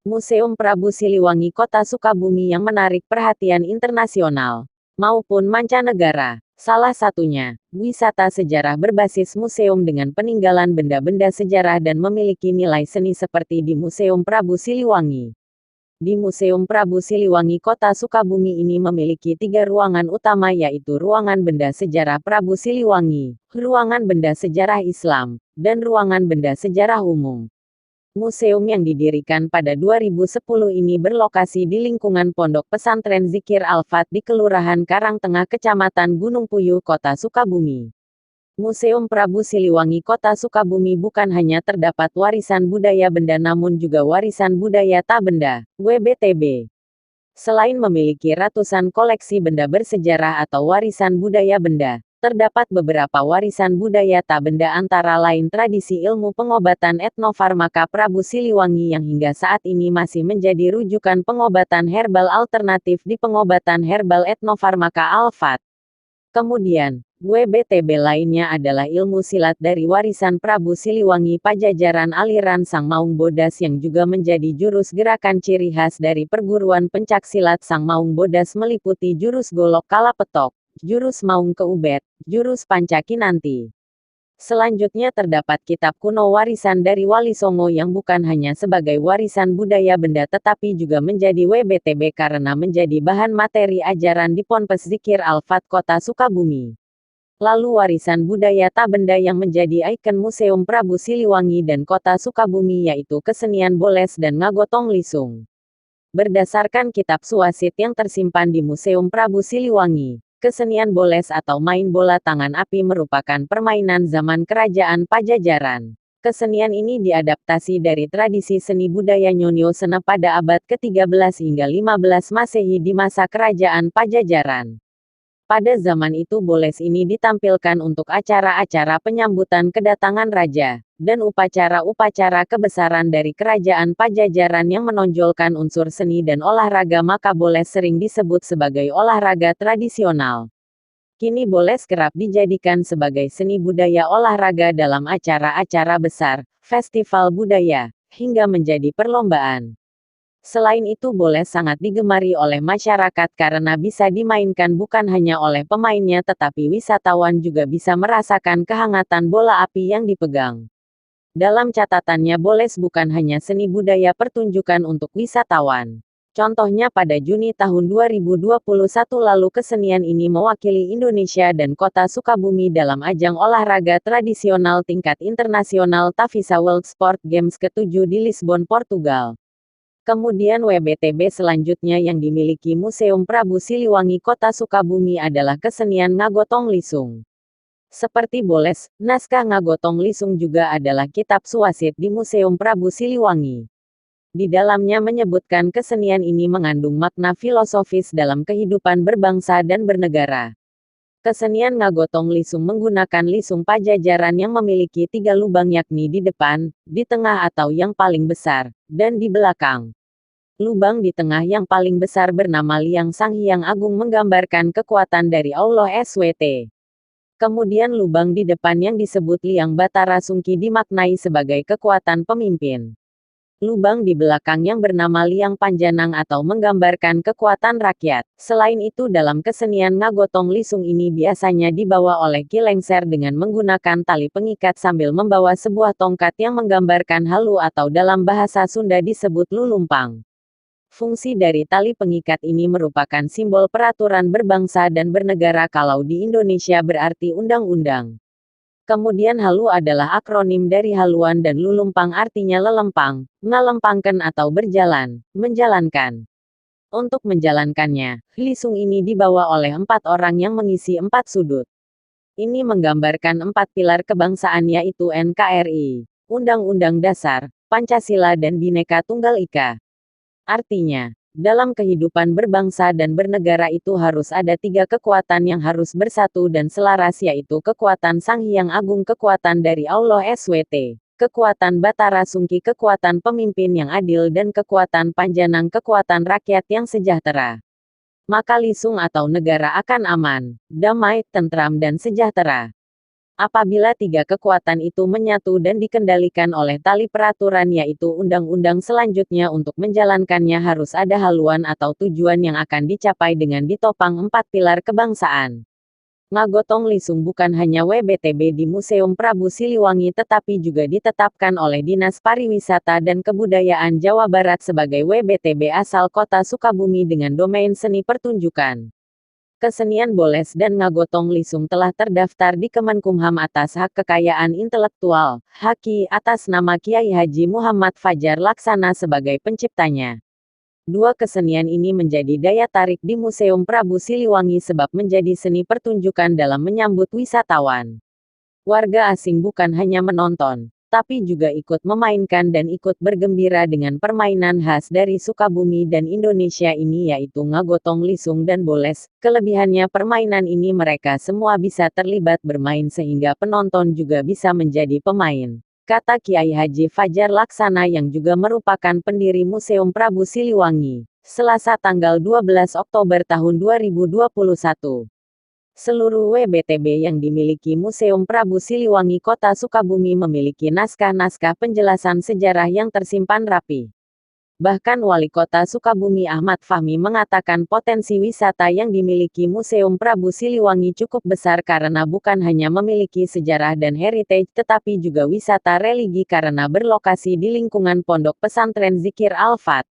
Museum Prabu Siliwangi Kota Sukabumi yang menarik perhatian internasional maupun mancanegara. Salah satunya, wisata sejarah berbasis museum dengan peninggalan benda-benda sejarah dan memiliki nilai seni seperti di Museum Prabu Siliwangi. Di Museum Prabu Siliwangi Kota Sukabumi ini memiliki 3 ruangan utama, yaitu ruangan benda sejarah Prabu Siliwangi, ruangan benda sejarah Islam, dan ruangan benda sejarah umum. Museum yang didirikan pada 2010 ini berlokasi di lingkungan Pondok Pesantren Zikir Al-Fat di Kelurahan Karangtengah, Kecamatan Gunung Puyuh, Kota Sukabumi. Museum Prabu Siliwangi Kota Sukabumi bukan hanya terdapat warisan budaya benda namun juga warisan budaya tak benda, WBTB. Selain memiliki ratusan koleksi benda bersejarah atau warisan budaya benda, terdapat beberapa warisan budaya tak benda antara lain tradisi ilmu pengobatan etnofarmaka Prabu Siliwangi yang hingga saat ini masih menjadi rujukan pengobatan herbal alternatif di pengobatan herbal etnofarmaka Al-Fat. Kemudian, WBTB lainnya adalah ilmu silat dari warisan Prabu Siliwangi Pajajaran aliran Sang Maung Bodas yang juga menjadi jurus gerakan ciri khas dari perguruan pencaksilat Sang Maung Bodas meliputi jurus golok kalapetok, jurus maung keubet, jurus pancakinanti. Selanjutnya terdapat kitab kuno warisan dari Wali Songo yang bukan hanya sebagai warisan budaya benda tetapi juga menjadi WBTB karena menjadi bahan materi ajaran di Ponpes Zikir Al-Fat Kota Sukabumi. Lalu warisan budaya tak benda yang menjadi ikon Museum Prabu Siliwangi dan Kota Sukabumi yaitu kesenian boles dan ngagotong lisung. Berdasarkan kitab suasit yang tersimpan di Museum Prabu Siliwangi, kesenian boles atau main bola tangan api merupakan permainan zaman Kerajaan Pajajaran. Kesenian ini diadaptasi dari tradisi seni budaya Nyonyo Sena pada abad ke-13 hingga 15 Masehi di masa Kerajaan Pajajaran. Pada zaman itu boles ini ditampilkan untuk acara-acara penyambutan kedatangan raja, dan upacara-upacara kebesaran dari Kerajaan Pajajaran yang menonjolkan unsur seni dan olahraga, maka boles sering disebut sebagai olahraga tradisional. Kini boles kerap dijadikan sebagai seni budaya olahraga dalam acara-acara besar, festival budaya, hingga menjadi perlombaan. Selain itu boles sangat digemari oleh masyarakat karena bisa dimainkan bukan hanya oleh pemainnya tetapi wisatawan juga bisa merasakan kehangatan bola api yang dipegang. Dalam catatannya boles bukan hanya seni budaya pertunjukan untuk wisatawan. Contohnya pada Juni tahun 2021 lalu kesenian ini mewakili Indonesia dan Kota Sukabumi dalam ajang olahraga tradisional tingkat internasional Tavisa World Sport Games ke-7 di Lisbon, Portugal. Kemudian WBTB selanjutnya yang dimiliki Museum Prabu Siliwangi Kota Sukabumi adalah kesenian ngagotong lisung. Seperti boles, naskah ngagotong lisung juga adalah kitab suasit di Museum Prabu Siliwangi. Di dalamnya menyebutkan kesenian ini mengandung makna filosofis dalam kehidupan berbangsa dan bernegara. Kesenian ngagotong lisung menggunakan lisung Pajajaran yang memiliki 3 lubang yakni di depan, di tengah atau yang paling besar, dan di belakang. Lubang di tengah yang paling besar bernama Liang Sang Hyang Agung menggambarkan kekuatan dari Allah SWT. Kemudian lubang di depan yang disebut Liang Batara Sungki dimaknai sebagai kekuatan pemimpin. Lubang di belakang yang bernama Liang Panjanang atau menggambarkan kekuatan rakyat. Selain itu dalam kesenian ngagotong lisung ini biasanya dibawa oleh Ki Lengser dengan menggunakan tali pengikat sambil membawa sebuah tongkat yang menggambarkan halu atau dalam bahasa Sunda disebut lulumpang. Fungsi dari tali pengikat ini merupakan simbol peraturan berbangsa dan bernegara kalau di Indonesia berarti undang-undang. Kemudian halu adalah akronim dari haluan dan lulumpang artinya lelempang, ngalempangkan atau berjalan, menjalankan. Untuk menjalankannya, lisung ini dibawa oleh 4 orang yang mengisi 4 sudut. Ini menggambarkan 4 pilar kebangsaan yaitu NKRI, Undang-Undang Dasar, Pancasila dan Bhinneka Tunggal Ika. Artinya, dalam kehidupan berbangsa dan bernegara itu harus ada 3 kekuatan yang harus bersatu dan selaras yaitu kekuatan Sang Hyang Agung, kekuatan dari Allah SWT, kekuatan Batara Sungki, kekuatan pemimpin yang adil dan kekuatan Panjanang, kekuatan rakyat yang sejahtera. Maka lisung atau negara akan aman, damai, tentram dan sejahtera. Apabila tiga kekuatan itu menyatu dan dikendalikan oleh tali peraturan yaitu undang-undang, selanjutnya untuk menjalankannya harus ada haluan atau tujuan yang akan dicapai dengan ditopang 4 pilar kebangsaan. Ngagotong Lisung bukan hanya WBTB di Museum Prabu Siliwangi tetapi juga ditetapkan oleh Dinas Pariwisata dan Kebudayaan Jawa Barat sebagai WBTB asal Kota Sukabumi dengan domain seni pertunjukan. Kesenian Boles dan Ngagotong Lisung telah terdaftar di Kemenkumham atas hak kekayaan intelektual, HAKI, atas nama Kiai Haji Muhammad Fajar Laksana sebagai penciptanya. Dua kesenian ini menjadi daya tarik di Museum Prabu Siliwangi sebab menjadi seni pertunjukan dalam menyambut wisatawan. Warga asing bukan hanya menonton, tapi juga ikut memainkan dan ikut bergembira dengan permainan khas dari Sukabumi dan Indonesia ini yaitu Ngagotong Lisung dan Boles. Kelebihannya permainan ini mereka semua bisa terlibat bermain sehingga penonton juga bisa menjadi pemain, kata Kiai Haji Fajar Laksana yang juga merupakan pendiri Museum Prabu Siliwangi, Selasa tanggal 12 Oktober tahun 2021. Seluruh WBTB yang dimiliki Museum Prabu Siliwangi Kota Sukabumi memiliki naskah-naskah penjelasan sejarah yang tersimpan rapi. Bahkan Wali Kota Sukabumi Ahmad Fahmi mengatakan potensi wisata yang dimiliki Museum Prabu Siliwangi cukup besar karena bukan hanya memiliki sejarah dan heritage tetapi juga wisata religi karena berlokasi di lingkungan Pondok Pesantren Zikir Al-Fat.